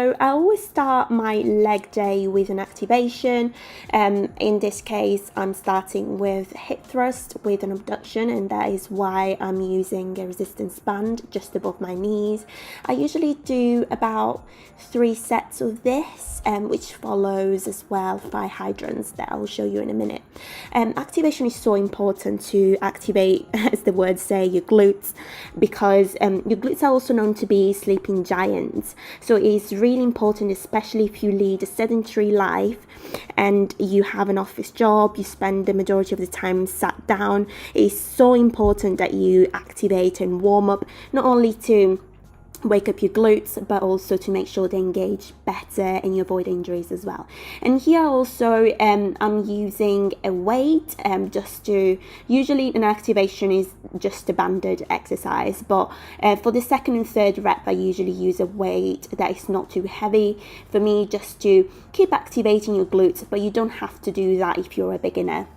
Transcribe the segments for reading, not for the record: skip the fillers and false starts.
So I always start my leg day with an activation. In this case, I'm starting with hip thrust with an abduction, and that is why I'm using a resistance band just above my knees. I usually do about 3 sets of this, which follows as well 5 hydrants that I will show you in a minute. Activation is so important to activate, as the words say, your glutes, because your glutes are also known to be sleeping giants. So it's really important, especially if you lead a sedentary life and you have an office job, you spend the majority of the time sat down. It's so important that you activate and warm up, not only to wake up your glutes, but also to make sure they engage better and you avoid injuries as well. And here also I'm using a weight just to, usually an activation is just a banded exercise, but for the second and third rep I usually use a weight that is not too heavy for me, just to keep activating your glutes, but you don't have to do that if you're a beginner.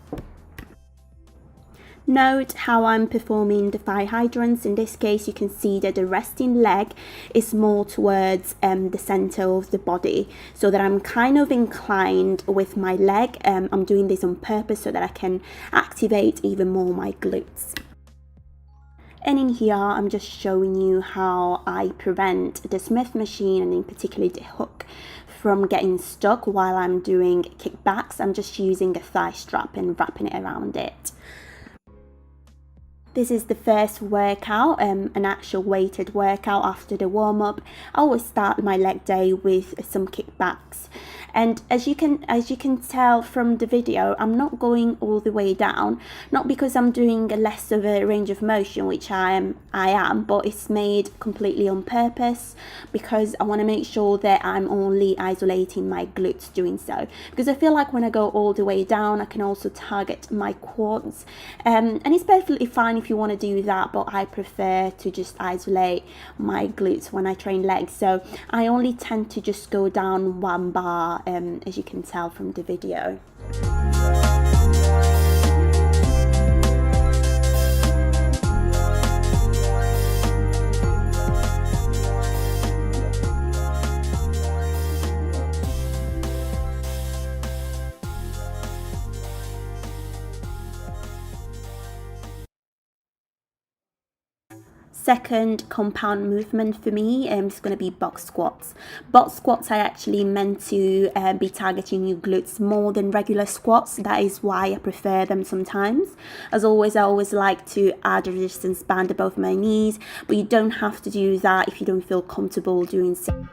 Note how I'm performing the 5 hydrants. In this case, you can see that the resting leg is more towards the center of the body, so that I'm kind of inclined with my leg. I'm doing this on purpose so that I can activate even more my glutes. And in here, I'm just showing you how I prevent the Smith machine, and in particular the hook, from getting stuck while I'm doing kickbacks. I'm just using a thigh strap and wrapping it around it. This is the first workout, an actual weighted workout after the warm-up. I always start my leg day with some kickbacks. And as you can tell from the video, I'm not going all the way down, not because I'm doing less of a range of motion, which I am, but it's made completely on purpose, because I want to make sure that I'm only isolating my glutes doing so. Because I feel like when I go all the way down, I can also target my quads, and it's perfectly fine if you want to do that, but I prefer to just isolate my glutes when I train legs. So I only tend to just go down 1 bar, as you can tell from the video. Second compound movement for me is going to be box squats. Box squats I actually meant to be targeting your glutes more than regular squats. That is why I prefer them sometimes. As always, I always like to add a resistance band above my knees, but you don't have to do that if you don't feel comfortable doing so.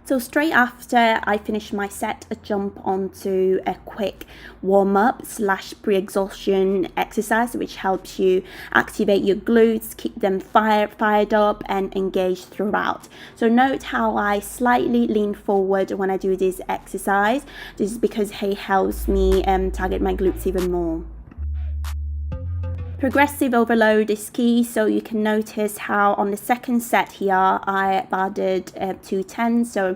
So straight after I finish my set, I jump onto a quick warm-up / pre-exhaustion exercise, which helps you activate your glutes, keep them fired up and engaged throughout. So note how I slightly lean forward when I do this exercise. This is because it helps me target my glutes even more. Progressive overload is key, so you can notice how on the second set here I added 210, so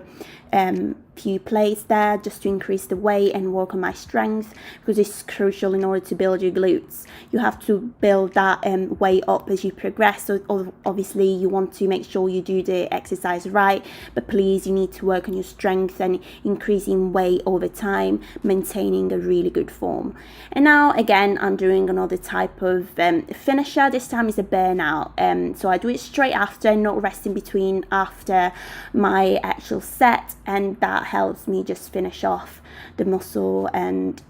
few plates there just to increase the weight and work on my strength, because it's crucial in order to build your glutes. You have to build that weight up as you progress. So obviously you want to make sure you do the exercise right, but please, you need to work on your strength and increasing weight over time, maintaining a really good form. And now again I'm doing another type of finisher. This time is a burnout, so I do it straight after, not resting between after my actual set, and that helps me just finish off the muscle and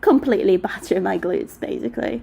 completely batter my glutes basically.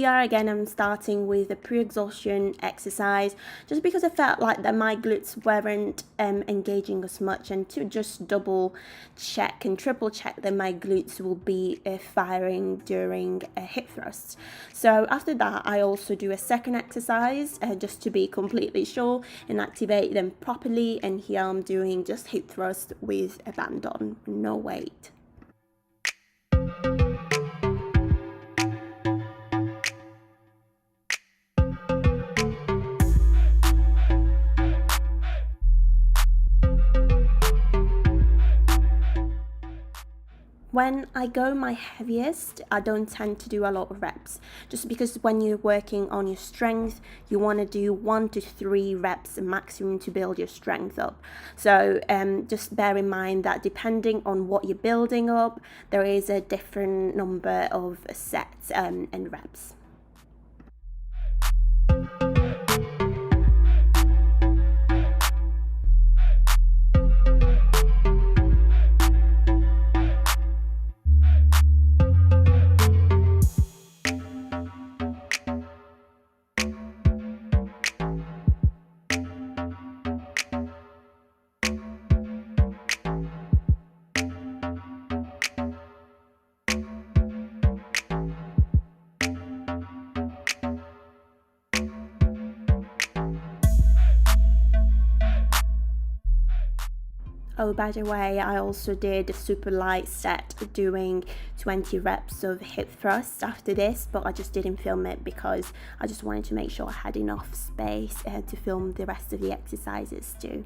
here again, I'm starting with a pre-exhaustion exercise just because I felt like that my glutes weren't engaging as much, and to just double check and triple check that my glutes will be firing during a hip thrust. So after that, I also do a second exercise just to be completely sure and activate them properly. And here I'm doing just hip thrust with a band on, no weight. When I go my heaviest, I don't tend to do a lot of reps, just because when you're working on your strength, you want to do 1 to 3 reps maximum to build your strength up. So just bear in mind that depending on what you're building up, there is a different number of sets and reps. Oh, by the way, I also did a super light set doing 20 reps of hip thrusts after this, but I just didn't film it because I just wanted to make sure I had enough space to film the rest of the exercises too.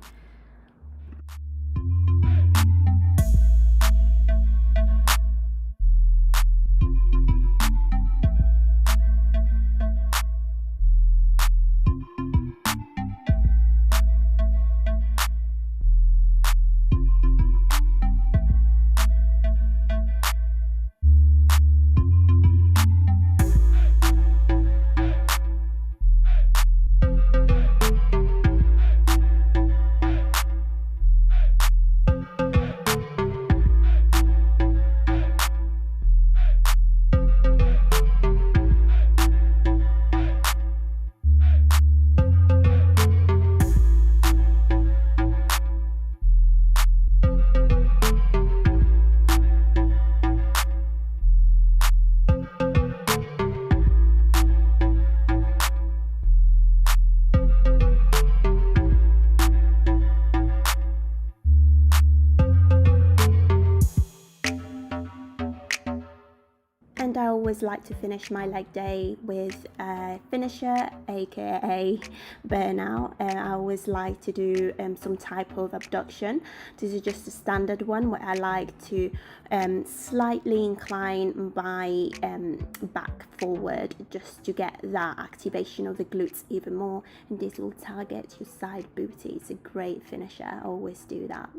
And I always like to finish my leg day with a finisher, aka burnout. I always like to do some type of abduction. This is just a standard one where I like to slightly incline my back forward just to get that activation of the glutes even more. And this will target your side booty. It's a great finisher. I always do that.